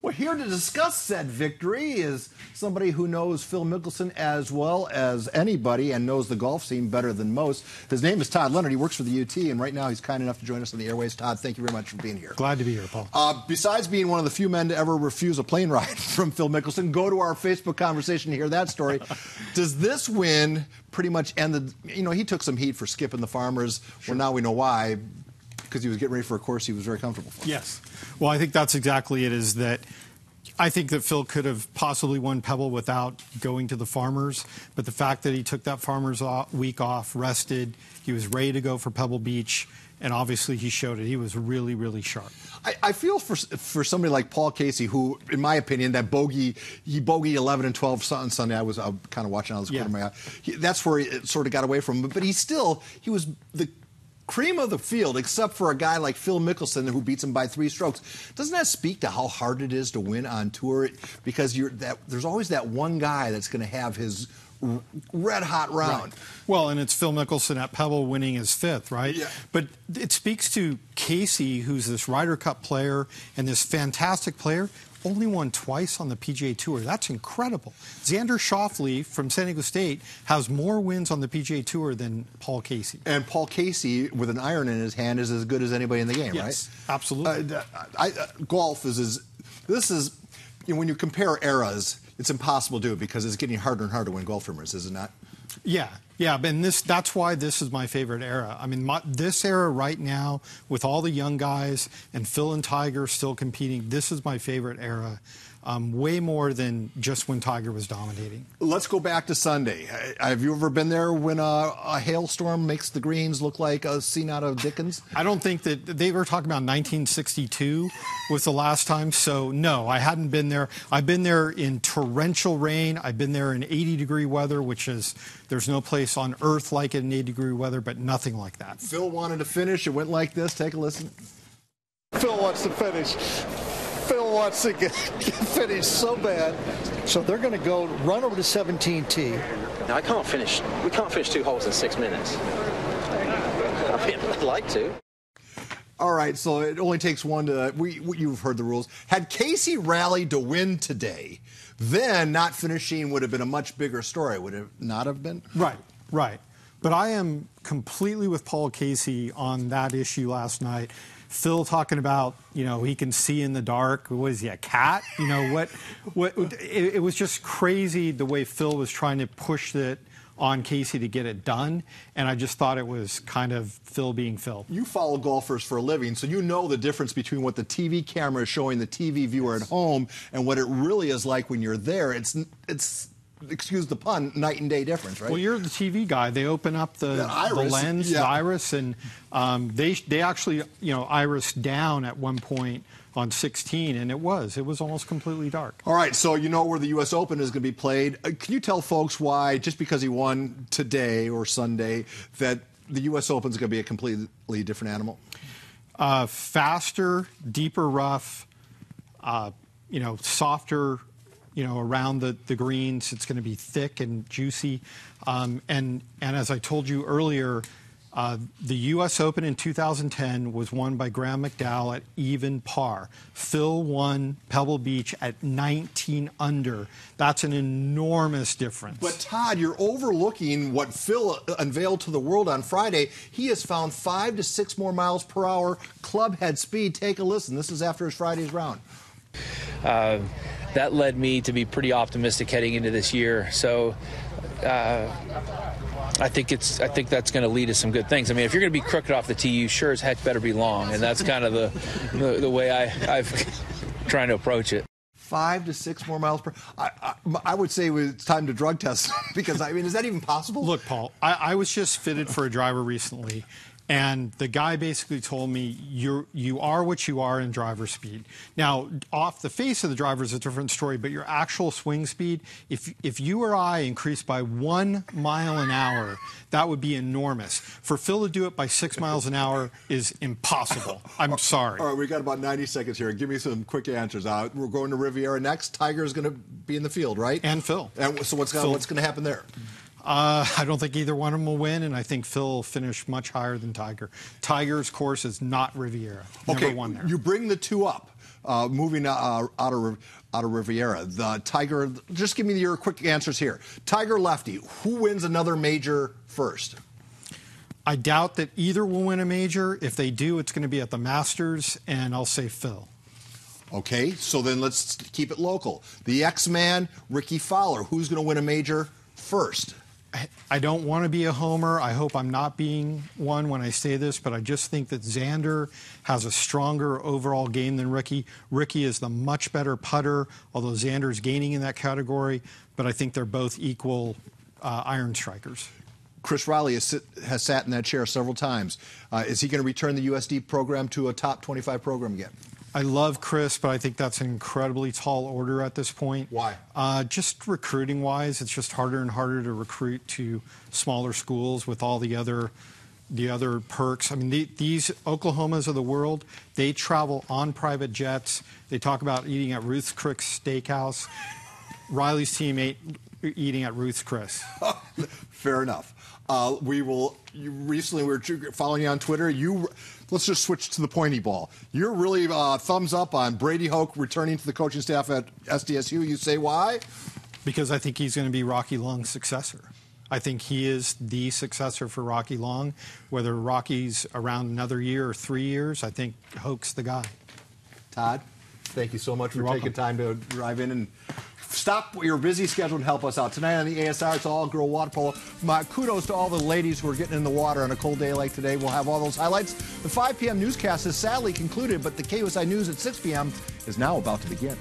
Well, here to discuss said victory is somebody who knows Phil Mickelson as well as anybody and knows the golf scene better than most. His name is Todd Leonard. He works for the UT, and right now he's kind enough to join us on the airways. Todd, thank you very much for being here. Glad to be here, Paul. Besides being one of the few men to ever refuse a plane ride from Phil Mickelson, go to our Facebook conversation to hear that story. Does this win pretty much end the... You know, he took some heat for skipping the Farmers. Sure. Well, now we know why. Because he was getting ready for a course he was very comfortable for. Yes. Well, I think that's exactly it, is that I think that Phil could have possibly won Pebble without going to the Farmers, but the fact that he took that Farmers week off, rested, he was ready to go for Pebble Beach, and obviously he showed it. He was really, really sharp. I feel for somebody like Paul Casey, who, in my opinion, that he bogeyed 11 and 12 on Sunday. I was kind of watching out of the corner of my eye. That's where it sort of got away from him. But he was the cream of the field, except for a guy like Phil Mickelson, who beats him by 3 strokes. Doesn't that speak to how hard it is to win on tour? Because there's always that one guy that's going to have his red-hot round. Right. Well, and it's Phil Mickelson at Pebble winning his 5th, right? Yeah. But it speaks to Casey, who's this Ryder Cup player and this fantastic player, only won twice on the PGA Tour. That's incredible. Xander Schauffele from San Diego State has more wins on the PGA Tour than Paul Casey. And Paul Casey, with an iron in his hand, is as good as anybody in the game, yes, right? Absolutely. Golf is when you compare eras, it's impossible to do it because it's getting harder and harder to win golf tournaments, is it not? Yeah, and that's why this is my favorite era. I mean, this era right now, with all the young guys and Phil and Tiger still competing, this is my favorite era, way more than just when Tiger was dominating. Let's go back to Sunday. Have you ever been there when a hailstorm makes the greens look like a scene out of Dickens? I don't think that they were talking about 1962 was the last time, so no, I hadn't been there. I've been there in torrential rain. I've been there in 80-degree weather, which is, there's no place on earth like it in 80-degree weather, but nothing like that. Phil wanted to finish. It went like this. Take a listen. Phil wants to finish. Phil wants to get finished so bad. So they're going to go run over to 17T. Now, we can't finish 2 holes in 6 minutes. I mean, I'd like to. All right, so it only takes one to... You've heard the rules. Had Casey rallied to win today, then not finishing would have been a much bigger story, would it not have been? Right. But I am completely with Paul Casey on that issue last night. Phil talking about, he can see in the dark. What is he, a cat? It was just crazy the way Phil was trying to push it on Casey to get it done, and I just thought it was kind of Phil being Phil. You follow golfers for a living, so you know the difference between what the TV camera is showing the TV viewer at home and what it really is like when you're there. It's excuse the pun, night and day difference, right? Well, you're the TV guy. They open up the lens, the iris, and they actually, iris down at one point on 16, and it was almost completely dark. All right, so you know where the U.S. Open is going to be played. Can you tell folks why, just because he won today or Sunday, that the U.S. Open is going to be a completely different animal? Faster, deeper rough, softer, around the greens. It's going to be thick and juicy. And as I told you earlier, the U.S. Open in 2010 was won by Graham McDowell at even par. Phil won Pebble Beach at 19 under. That's an enormous difference. But, Todd, you're overlooking what Phil unveiled to the world on Friday. He has found 5 to 6 more miles per hour club head speed. Take a listen. This is after his Friday's round. That led me to be pretty optimistic heading into this year. So I think that's going to lead to some good things. I mean, if you're going to be crooked off the tee, you sure as heck better be long, and that's kind of the way I've trying to approach it. 5 to 6 more miles per. I would say it's time to drug test because is that even possible? Look, Paul, I was just fitted for a driver recently. And the guy basically told me, you are what you are in driver speed. Now, off the face of the driver is a different story, but your actual swing speed, if you or I increased by 1 mile an hour, that would be enormous. For Phil to do it by 6 miles an hour is impossible. I'm sorry. All right, we got about 90 seconds here. Give me some quick answers. We're going to Riviera next. Tiger's going to be in the field, right? And Phil. And so what's going to happen there? I don't think either one of them will win, and I think Phil will finish much higher than Tiger. Tiger's course is not Riviera. Never won there. You bring the two up. moving out of Riviera. The Tiger, just give me your quick answers here. Tiger, Lefty, who wins another major first? I doubt that either will win a major. If they do, it's going to be at the Masters, and I'll say Phil. Okay, so then let's keep it local. The X-Man, Ricky Fowler, who's going to win a major first? I don't want to be a homer. I hope I'm not being one when I say this, but I just think that Xander has a stronger overall game than Ricky. Ricky is the much better putter, although Xander's gaining in that category, but I think they're both equal iron strikers. Chris Riley has sat in that chair several times. Is he going to return the USD program to a top 25 program again? I love Chris, but I think that's an incredibly tall order at this point. Why? Just recruiting-wise, it's just harder and harder to recruit to smaller schools with all the other perks. I mean, these Oklahomas of the world, they travel on private jets. They talk about eating at Ruth's Chris Steakhouse. Riley's team eating at Ruth's Chris. Fair enough. Recently we were following you on Twitter. Let's just switch to the pointy ball. You're really thumbs up on Brady Hoke returning to the coaching staff at SDSU. You say why? Because I think he's going to be Rocky Long's successor. I think he is the successor for Rocky Long. Whether Rocky's around another year or 3 years, I think Hoke's the guy. Todd, thank you so much for taking welcome. time to drive in and stop your busy schedule and help us out. Tonight on the ASR, it's all-girl water polo. My kudos to all the ladies who are getting in the water on a cold day like today. We'll have all those highlights. The 5 p.m. newscast is sadly concluded, but the KUSI News at 6 p.m. is now about to begin.